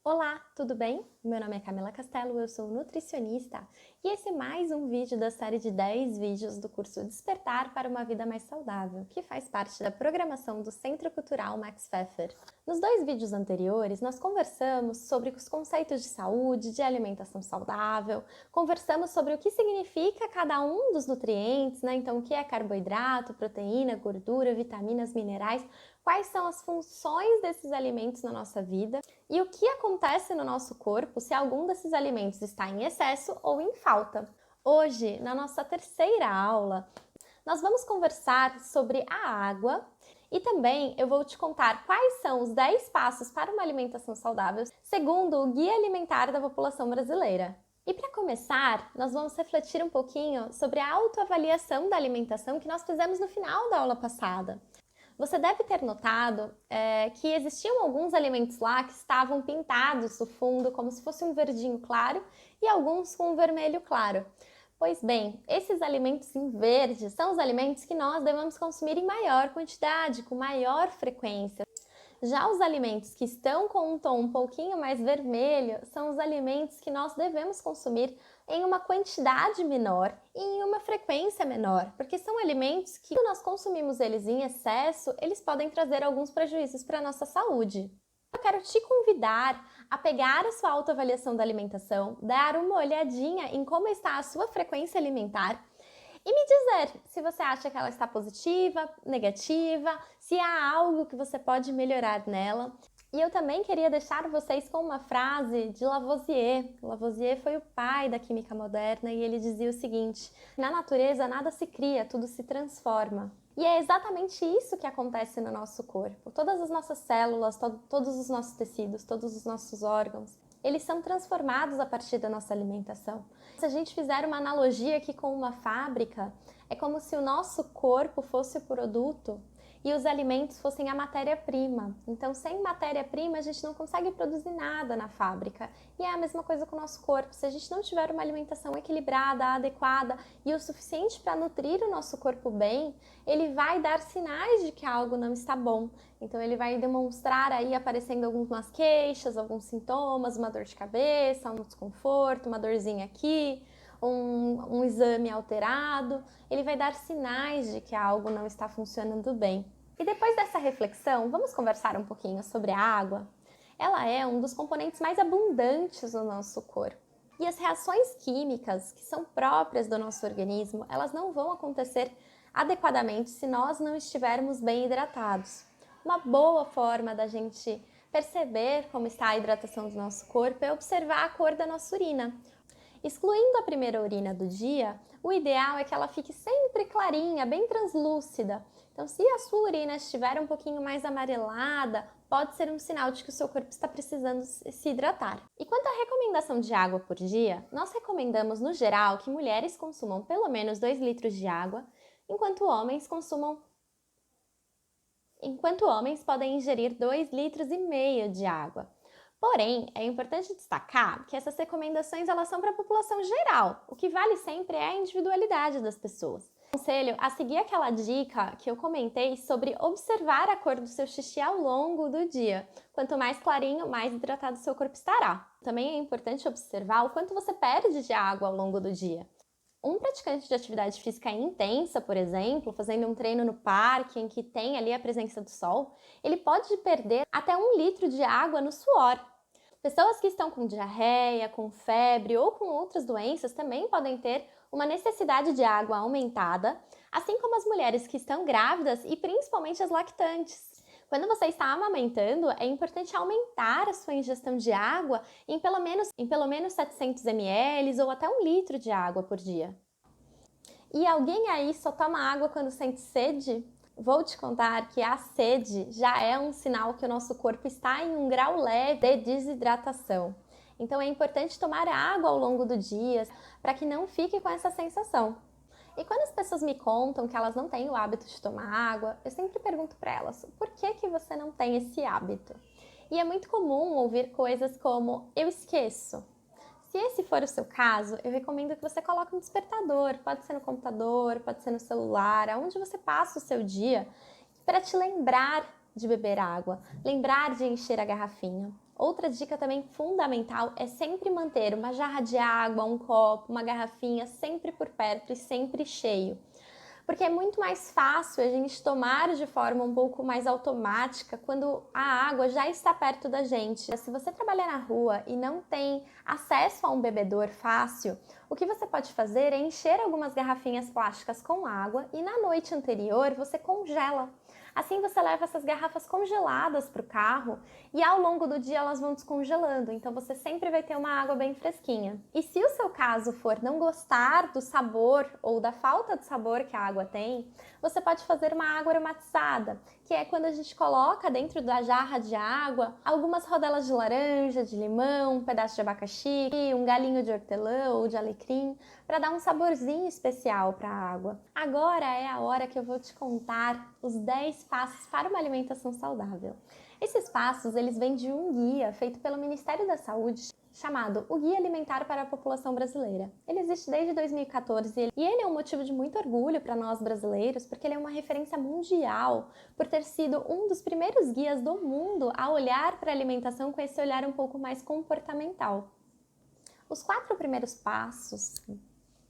Olá, tudo bem? Meu nome é Camila Castelo, eu sou nutricionista e esse é mais um vídeo da série de 10 vídeos do curso Despertar para uma Vida Mais Saudável, que faz parte da programação do Centro Cultural Max Pfeffer. Nos 2 vídeos anteriores, nós conversamos sobre os conceitos de saúde, de alimentação saudável, conversamos sobre o que significa cada um dos nutrientes, né? Então, o que é carboidrato, proteína, gordura, vitaminas, minerais, quais são as funções desses alimentos na nossa vida e o que acontece no nosso corpo se algum desses alimentos está em excesso ou em falta. Hoje, na nossa terceira aula, nós vamos conversar sobre a água e também eu vou te contar quais são os 10 passos para uma alimentação saudável segundo o Guia Alimentar da População Brasileira. E para começar, nós vamos refletir um pouquinho sobre a autoavaliação da alimentação que nós fizemos no final da aula passada. Você deve ter notado que existiam alguns alimentos lá que estavam pintados no fundo como se fosse um verdinho claro e alguns com um vermelho claro. Pois bem, esses alimentos em verde são os alimentos que nós devemos consumir em maior quantidade, com maior frequência. Já os alimentos que estão com um tom um pouquinho mais vermelho são os alimentos que nós devemos consumir em uma quantidade menor e em uma frequência menor, porque são alimentos que, quando nós consumimos eles em excesso, eles podem trazer alguns prejuízos para a nossa saúde. Eu quero te convidar a pegar a sua autoavaliação da alimentação, dar uma olhadinha em como está a sua frequência alimentar e me dizer se você acha que ela está positiva, negativa, se há algo que você pode melhorar nela. E eu também queria deixar vocês com uma frase de Lavoisier. Lavoisier foi o pai da química moderna e ele dizia o seguinte: na natureza nada se cria, tudo se transforma. E é exatamente isso que acontece no nosso corpo. Todas as nossas células, todos os nossos tecidos, todos os nossos órgãos, eles são transformados a partir da nossa alimentação. Se a gente fizer uma analogia aqui com uma fábrica, é como se o nosso corpo fosse o produto e os alimentos fossem a matéria-prima. Então, sem matéria-prima, a gente não consegue produzir nada na fábrica. E é a mesma coisa com o nosso corpo. Se a gente não tiver uma alimentação equilibrada, adequada e o suficiente para nutrir o nosso corpo bem, ele vai dar sinais de que algo não está bom. Então, ele vai demonstrar aí aparecendo algumas queixas, alguns sintomas, uma dor de cabeça, um desconforto, uma dorzinha aqui, um exame alterado. Ele vai dar sinais de que algo não está funcionando bem. E depois dessa reflexão, vamos conversar um pouquinho sobre a água? Ela é um dos componentes mais abundantes do nosso corpo. E as reações químicas que são próprias do nosso organismo, elas não vão acontecer adequadamente se nós não estivermos bem hidratados. Uma boa forma da gente perceber como está a hidratação do nosso corpo é observar a cor da nossa urina. Excluindo a primeira urina do dia, o ideal é que ela fique sempre clarinha, bem translúcida. Então, se a sua urina estiver um pouquinho mais amarelada, pode ser um sinal de que o seu corpo está precisando se hidratar. E quanto à recomendação de água por dia, nós recomendamos, no geral, que mulheres consumam pelo menos 2 litros de água, enquanto homens podem ingerir 2,5 litros de água. Porém, é importante destacar que essas recomendações elas são para a população geral. O que vale sempre é a individualidade das pessoas. Aconselho a seguir aquela dica que eu comentei sobre observar a cor do seu xixi ao longo do dia. Quanto mais clarinho, mais hidratado seu corpo estará. Também é importante observar o quanto você perde de água ao longo do dia. Um praticante de atividade física intensa, por exemplo, fazendo um treino no parque em que tem ali a presença do sol, ele pode perder até 1 litro de água no suor. Pessoas que estão com diarreia, com febre ou com outras doenças também podem ter uma necessidade de água aumentada, assim como as mulheres que estão grávidas e principalmente as lactantes. Quando você está amamentando, é importante aumentar a sua ingestão de água em pelo menos 700 ml ou até 1 litro de água por dia. E alguém aí só toma água quando sente sede? Vou te contar que a sede já é um sinal que o nosso corpo está em um grau leve de desidratação. Então é importante tomar água ao longo do dia para que não fique com essa sensação. E quando as pessoas me contam que elas não têm o hábito de tomar água, eu sempre pergunto para elas, por que você não tem esse hábito? E é muito comum ouvir coisas como, eu esqueço. Se esse for o seu caso, eu recomendo que você coloque um despertador, pode ser no computador, pode ser no celular, aonde você passa o seu dia, para te lembrar de beber água, lembrar de encher a garrafinha. Outra dica também fundamental é sempre manter uma jarra de água, um copo, uma garrafinha sempre por perto e sempre cheio. Porque é muito mais fácil a gente tomar de forma um pouco mais automática quando a água já está perto da gente. Se você trabalha na rua e não tem acesso a um bebedor fácil, o que você pode fazer é encher algumas garrafinhas plásticas com água e na noite anterior você congela. Assim você leva essas garrafas congeladas para o carro e ao longo do dia elas vão descongelando, então você sempre vai ter uma água bem fresquinha. E se o seu caso for não gostar do sabor ou da falta de sabor que a água tem, você pode fazer uma água aromatizada, que é quando a gente coloca dentro da jarra de água algumas rodelas de laranja, de limão, um pedaço de abacaxi, um galinho de hortelã ou de alecrim, para dar um saborzinho especial para a água. Agora é a hora que eu vou te contar os 10 passos para uma alimentação saudável. Esses passos, eles vêm de um guia feito pelo Ministério da Saúde, chamado o Guia Alimentar para a População Brasileira. Ele existe desde 2014 e ele é um motivo de muito orgulho para nós brasileiros, porque ele é uma referência mundial por ter sido um dos primeiros guias do mundo a olhar para a alimentação com esse olhar um pouco mais comportamental. Os 4 primeiros passos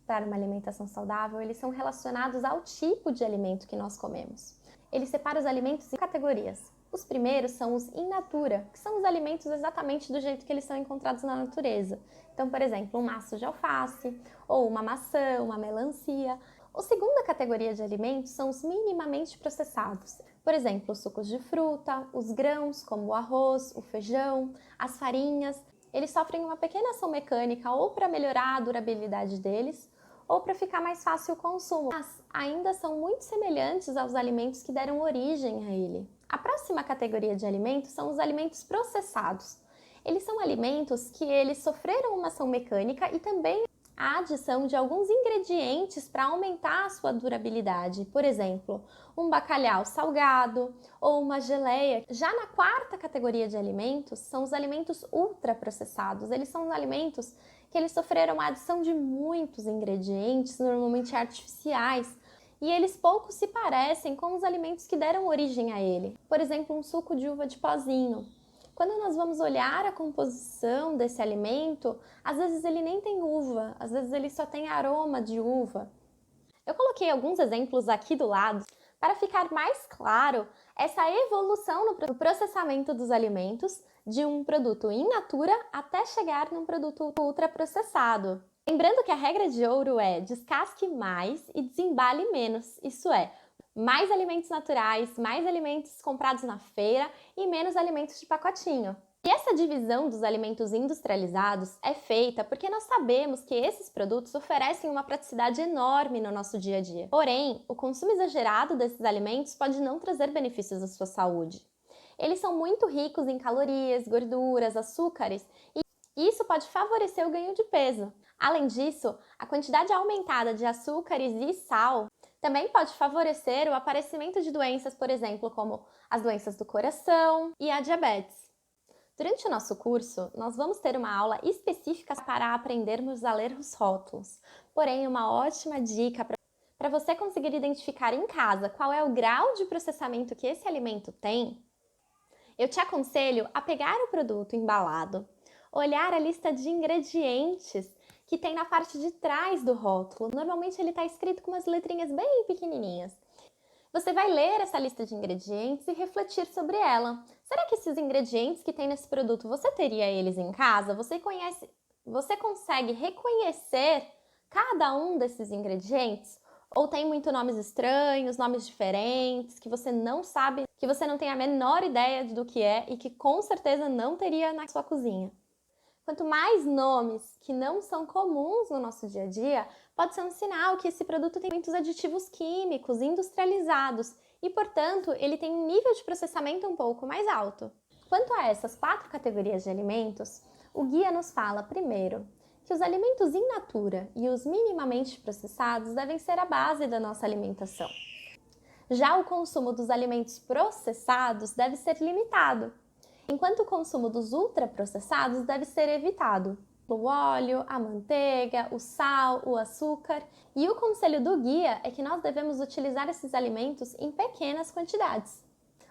para uma alimentação saudável, eles são relacionados ao tipo de alimento que nós comemos. Ele separa os alimentos em categorias. Os primeiros são os in natura, que são os alimentos exatamente do jeito que eles são encontrados na natureza. Então, por exemplo, um maço de alface, ou uma maçã, uma melancia. A segunda categoria de alimentos são os minimamente processados. Por exemplo, os sucos de fruta, os grãos, como o arroz, o feijão, as farinhas. Eles sofrem uma pequena ação mecânica ou para melhorar a durabilidade deles, ou para ficar mais fácil o consumo, mas ainda são muito semelhantes aos alimentos que deram origem a ele. A próxima categoria de alimentos são os alimentos processados. Eles são alimentos que eles sofreram uma ação mecânica e também a adição de alguns ingredientes para aumentar a sua durabilidade. Por exemplo, um bacalhau salgado ou uma geleia. Já na quarta categoria de alimentos são os alimentos ultraprocessados. Eles são os alimentos que eles sofreram a adição de muitos ingredientes, normalmente artificiais, e eles pouco se parecem com os alimentos que deram origem a ele. Por exemplo, um suco de uva de pozinho. Quando nós vamos olhar a composição desse alimento, às vezes ele nem tem uva, às vezes ele só tem aroma de uva. Eu coloquei alguns exemplos aqui do lado para ficar mais claro essa evolução no processamento dos alimentos de um produto in natura até chegar num produto ultraprocessado. Lembrando que a regra de ouro é descasque mais e desembale menos, isso é, mais alimentos naturais, mais alimentos comprados na feira e menos alimentos de pacotinho. E essa divisão dos alimentos industrializados é feita porque nós sabemos que esses produtos oferecem uma praticidade enorme no nosso dia a dia. Porém, o consumo exagerado desses alimentos pode não trazer benefícios à sua saúde. Eles são muito ricos em calorias, gorduras, açúcares e isso pode favorecer o ganho de peso. Além disso, a quantidade aumentada de açúcares e sal também pode favorecer o aparecimento de doenças, por exemplo, como as doenças do coração e a diabetes. Durante o nosso curso, nós vamos ter uma aula específica para aprendermos a ler os rótulos. Porém, uma ótima dica para você conseguir identificar em casa qual é o grau de processamento que esse alimento tem, eu te aconselho a pegar o produto embalado, olhar a lista de ingredientes que tem na parte de trás do rótulo. Normalmente ele está escrito com umas letrinhas bem pequenininhas. Você vai ler essa lista de ingredientes e refletir sobre ela. Será que esses ingredientes que tem nesse produto, você teria eles em casa? Você consegue reconhecer cada um desses ingredientes? Ou tem muito nomes estranhos, nomes diferentes, que você não sabe, que você não tem a menor ideia do que é e que com certeza não teria na sua cozinha? Quanto mais nomes que não são comuns no nosso dia a dia, pode ser um sinal que esse produto tem muitos aditivos químicos industrializados e, portanto, ele tem um nível de processamento um pouco mais alto. Quanto a essas 4 categorias de alimentos, o guia nos fala, primeiro, que os alimentos in natura e os minimamente processados devem ser a base da nossa alimentação. Já o consumo dos alimentos processados deve ser limitado, enquanto o consumo dos ultraprocessados deve ser evitado. O óleo, a manteiga, o sal, o açúcar. E o conselho do guia é que nós devemos utilizar esses alimentos em pequenas quantidades.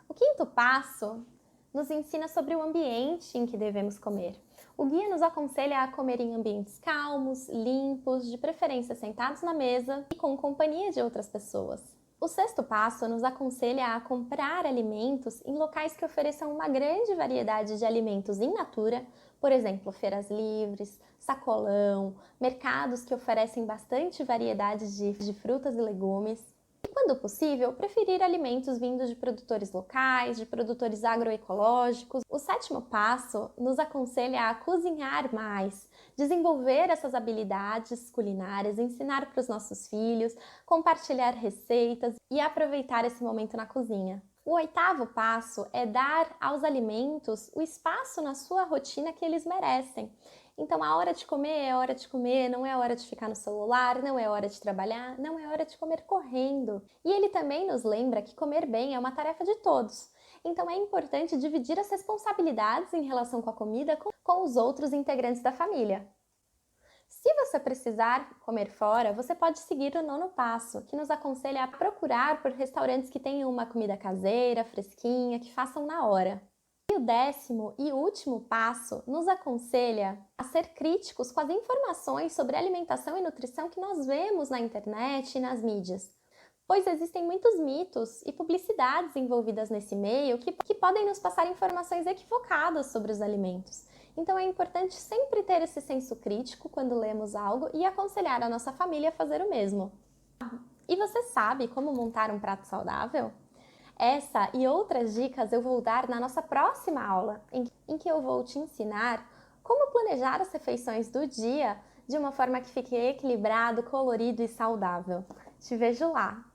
O quinto passo nos ensina sobre o ambiente em que devemos comer. O guia nos aconselha a comer em ambientes calmos, limpos, de preferência sentados na mesa e com companhia de outras pessoas. O sexto passo nos aconselha a comprar alimentos em locais que ofereçam uma grande variedade de alimentos in natura, por exemplo, feiras livres, sacolão, mercados que oferecem bastante variedade de frutas e legumes. E, quando possível, preferir alimentos vindos de produtores locais, de produtores agroecológicos. O sétimo passo nos aconselha a cozinhar mais, desenvolver essas habilidades culinárias, ensinar para os nossos filhos, compartilhar receitas e aproveitar esse momento na cozinha. O oitavo passo é dar aos alimentos o espaço na sua rotina que eles merecem. Então, a hora de comer é hora de comer, não é hora de ficar no celular, não é hora de trabalhar, não é hora de comer correndo. E ele também nos lembra que comer bem é uma tarefa de todos. Então, é importante dividir as responsabilidades em relação com a comida com os outros integrantes da família. Se você precisar comer fora, você pode seguir o nono passo, que nos aconselha a procurar por restaurantes que tenham uma comida caseira, fresquinha, que façam na hora. E o décimo e último passo nos aconselha a ser críticos com as informações sobre alimentação e nutrição que nós vemos na internet e nas mídias, pois existem muitos mitos e publicidades envolvidas nesse meio que podem nos passar informações equivocadas sobre os alimentos. Então é importante sempre ter esse senso crítico quando lemos algo e aconselhar a nossa família a fazer o mesmo. E você sabe como montar um prato saudável? Essa e outras dicas eu vou dar na nossa próxima aula, em que eu vou te ensinar como planejar as refeições do dia de uma forma que fique equilibrado, colorido e saudável. Te vejo lá!